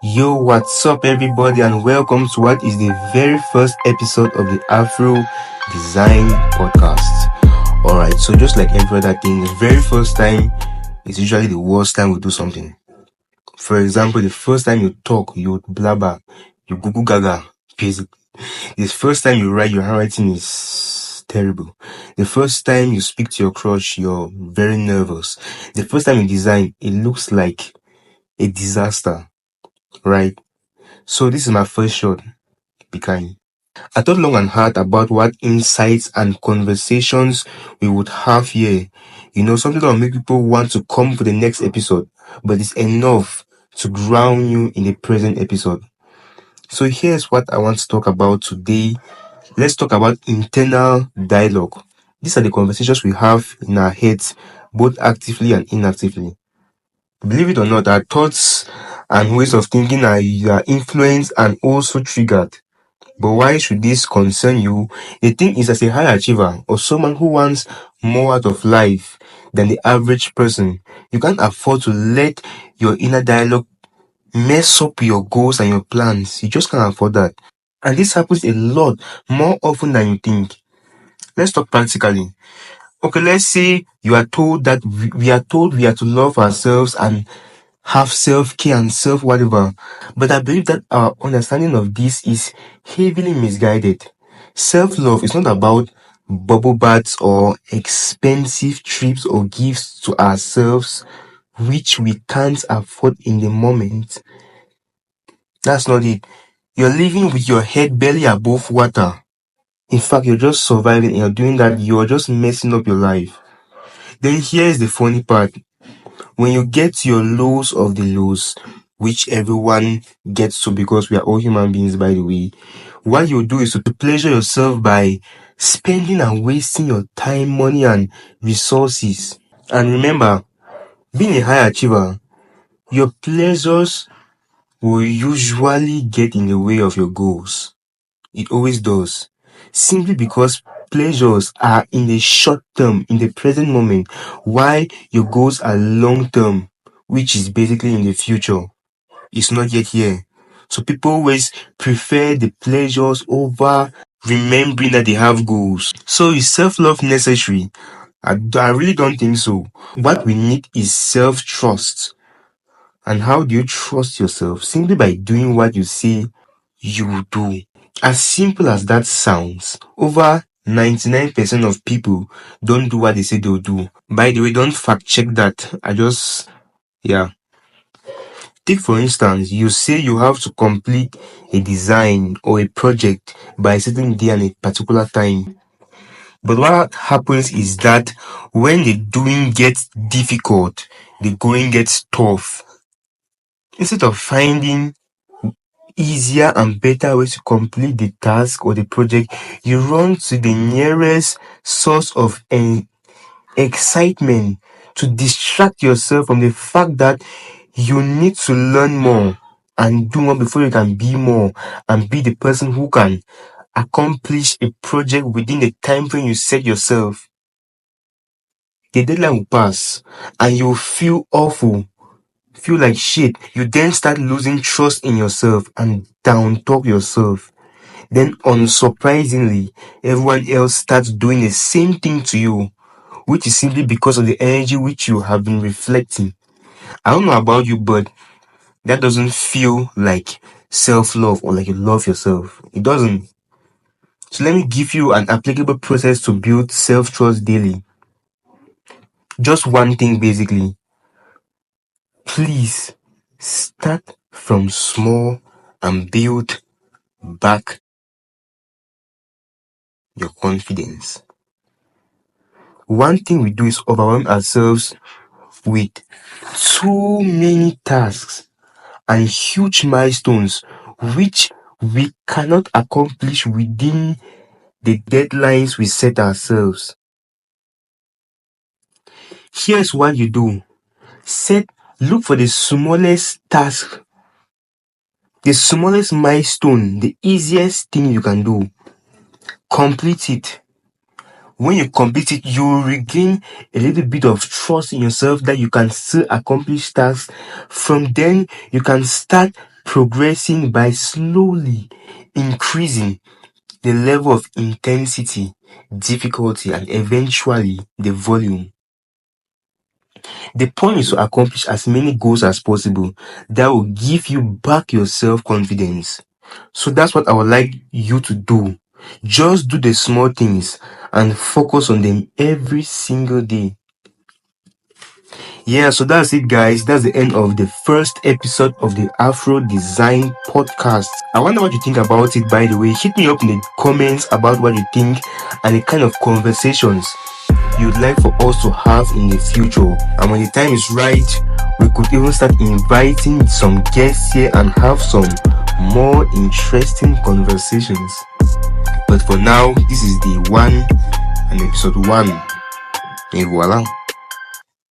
Yo, what's up, everybody, and welcome to what is the very first episode of the Afro Design podcast. Alright, so just like every other thing, the very first time is usually the worst time we do something. For example, the first time you talk, you blabber, you goo gaga, basically. The first time you write, your handwriting is terrible. The first time you speak to your crush, you're very nervous. The first time you design, it looks like a disaster, right? So this is my first shot. Be kind. I thought long and hard about what insights and conversations we would have here. Something that will make people want to come for the next episode, but it's enough to ground you in the present episode. So here's what I want to talk about today. Let's talk about internal dialogue. These are the conversations we have in our heads, both actively and inactively. Believe it or not, our thoughts and ways of thinking are influenced and also triggered. But why should this concern you? The thing is, as a high achiever or someone who wants more out of life than the average person, you can't afford to let your inner dialogue mess up your goals and your plans. You just can't afford that. And this happens a lot more often than you think. Let's talk practically. Okay, let's say you are told that we are told we are to love ourselves and have self-care and self-whatever. But I believe that our understanding of this is heavily misguided. Self-love is not about bubble baths or expensive trips or gifts to ourselves which we can't afford in the moment. That's not it. You're living with your head barely above water. In fact, you're just surviving and you're doing that, you're just messing up your life. Then here's the funny part. When you get to your lows of the lows, which everyone gets to because we are all human beings, by the way, what you do is to pleasure yourself by spending and wasting your time, money, and resources. And remember, being a high achiever, your pleasures will usually get in the way of your goals. It always does. Simply because pleasures are in the short term, in the present moment, while your goals are long term, which is basically in the future. It's not yet here. So people always prefer the pleasures over remembering that they have goals. So is self-love necessary? I really don't think so. What we need is self-trust. And how do you trust yourself? Simply by doing what you say you will do. As simple as that sounds, over 99% of people don't do what they say they'll do. By the way, don't fact check that. Yeah. Take for instance, you say you have to complete a design or a project by a certain day and a particular time. But what happens is that when the doing gets difficult, the going gets tough. Instead of finding easier and better ways to complete the task or the project, you run to the nearest source of excitement to distract yourself from the fact that you need to learn more and do more before you can be more and be the person who can accomplish a project within the time frame you set yourself. The deadline will pass and you feel awful, feel like shit. You then start losing trust in yourself and down talk yourself. Then unsurprisingly, everyone else starts doing the same thing to you, which is simply because of the energy which you have been reflecting. I don't know about you, but that doesn't feel like self-love or like you love yourself. It doesn't. So let me give you an applicable process to build self-trust daily. Just one thing basically. Please start from small and build back your confidence. One thing we do is overwhelm ourselves with too many tasks and huge milestones which we cannot accomplish within the deadlines we set ourselves. Here's what you do. Look for the smallest task, the smallest milestone, the easiest thing you can do. Complete it. When you complete it, you will regain a little bit of trust in yourself that you can still accomplish tasks. From then, you can start progressing by slowly increasing the level of intensity, difficulty, and eventually the volume. The point is to accomplish as many goals as possible that will give you back your self-confidence. So that's what I would like you to do. Just do the small things and focus on them every single day. Yeah, so that's it, guys. That's the end of the first episode of the Afro Design podcast. I wonder what you think about it, by the way. Hit me up in the comments about what you think and the kind of conversations you'd like for us to have in the future. And when the time is right, we could even start inviting some guests here and have some more interesting conversations. But for now, this is day 1 and episode 1. Et voila.